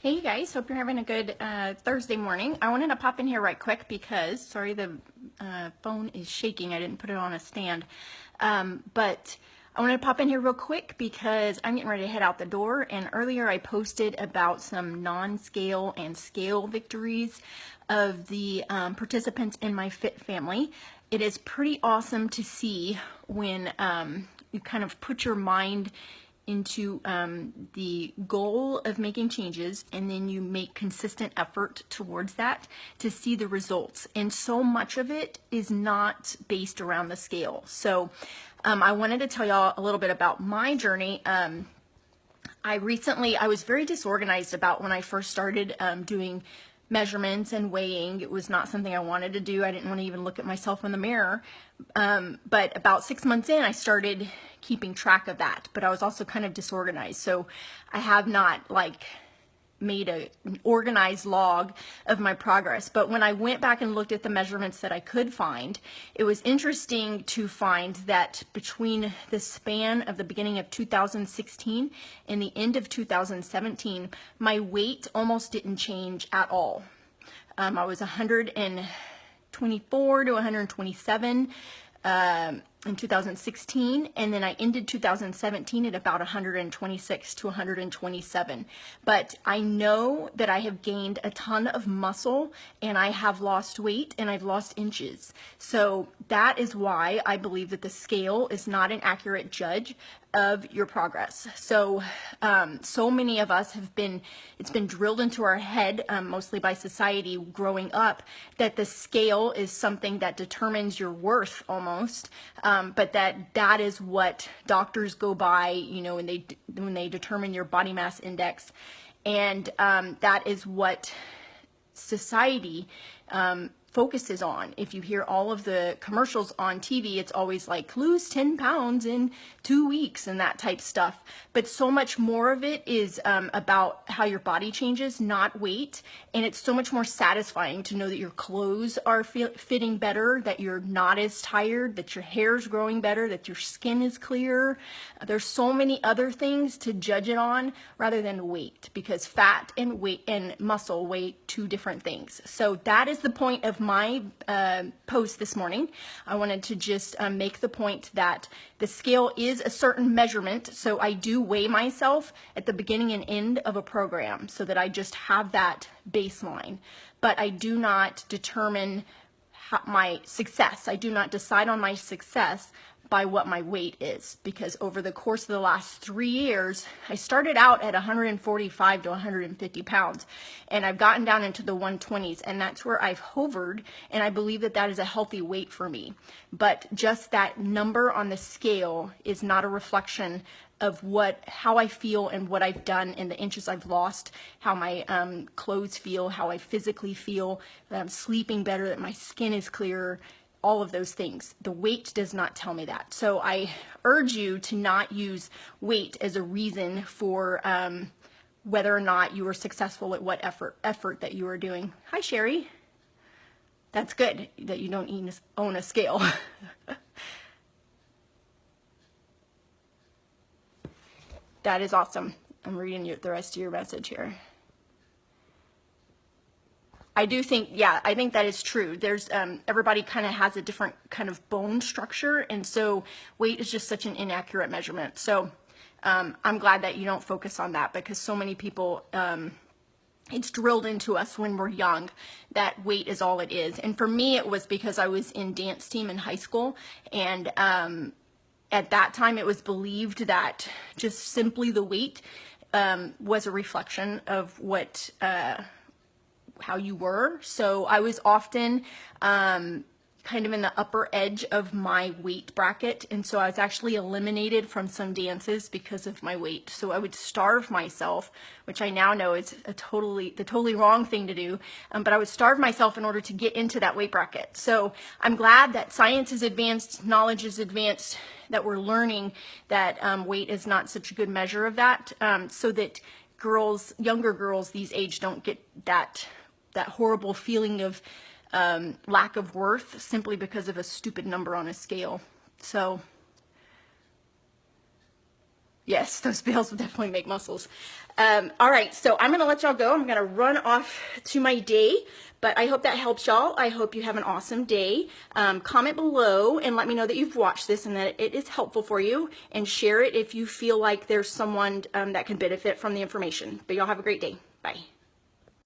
Hey you guys, hope you're having a good Thursday morning. I wanted to pop in here right quick because, sorry, the phone is shaking. I didn't put it on a stand. But I wanted to pop in here real quick because I'm getting ready to head out the door. And earlier I posted about some non-scale and scale victories of the participants in my Fit family. It is pretty awesome to see when you kind of put your mind into the goal of making changes, and then you make consistent effort towards that to see the results. And so much of it is not based around the scale. So I wanted to tell y'all a little bit about my journey. I was very disorganized about when I first started doing measurements and weighing. It was not something I wanted to do. I didn't want to even look at myself in the mirror. But about 6 months in, I started keeping track of that. But I was also kind of disorganized. So I have not made an organized log of my progress. But when I went back and looked at the measurements that I could find, it was interesting to find that between the span of the beginning of 2016 and the end of 2017, my weight almost didn't change at all. I was 124 to 127 in 2016, and then I ended 2017 at about 126 to 127. But I know that I have gained a ton of muscle, and I have lost weight, and I've lost inches. So that is why I believe that the scale is not an accurate judge of your progress. So so many of us it's been drilled into our head, mostly by society growing up, that the scale is something that determines your worth almost, but that is what doctors go by, when they determine your body mass index, and that is what society focuses on. If you hear all of the commercials on TV, it's always like lose 10 pounds in 2 weeks and that type stuff. But so much more of it is about how your body changes, not weight. And it's so much more satisfying to know that your clothes are fitting better, that you're not as tired, that your hair's growing better, that your skin is clearer. There's so many other things to judge it on rather than weight, because fat and weight and muscle weigh two different things. So that is the point of my post this morning. I wanted to just make the point that the scale is a certain measurement. So I do weigh myself at the beginning and end of a program so that I just have that baseline. But I do not determine my success. I do not decide on my success by what my weight is, because over the course of the last 3 years, I started out at 145 to 150 pounds, and I've gotten down into the 120s, and that's where I've hovered, and I believe that that is a healthy weight for me. But just that number on the scale is not a reflection of how I feel and what I've done and the inches I've lost, how my clothes feel, how I physically feel, that I'm sleeping better, that my skin is clearer, all of those things. The weight does not tell me that. So I urge you to not use weight as a reason for whether or not you were successful at what effort that you are doing. Hi, Sherry. That's good that you don't own a scale. That is awesome. I'm reading the rest of your message here. I do think, I think that is true. There's everybody kind of has a different kind of bone structure, and so weight is just such an inaccurate measurement. So I'm glad that you don't focus on that, because so many people, it's drilled into us when we're young that weight is all it is. And for me, it was because I was in dance team in high school, and at that time it was believed that just simply the weight was a reflection of how you were. So I was often kind of in the upper edge of my weight bracket, and so I was actually eliminated from some dances because of my weight. So I would starve myself, which I now know is the totally wrong thing to do, but I would starve myself in order to get into that weight bracket. So I'm glad that science is advanced, knowledge is advanced, that we're learning that weight is not such a good measure of that, so that younger girls these age don't get that horrible feeling of lack of worth simply because of a stupid number on a scale. So Yes, those bales will definitely make muscles. All right, so I'm going to let y'all go. I'm going to run off to my day, but I hope that helps y'all. I hope you have an awesome day. Comment below and let me know that you've watched this and that it is helpful for you, and share it if you feel like there's someone that can benefit from the information. But y'all have a great day. Bye.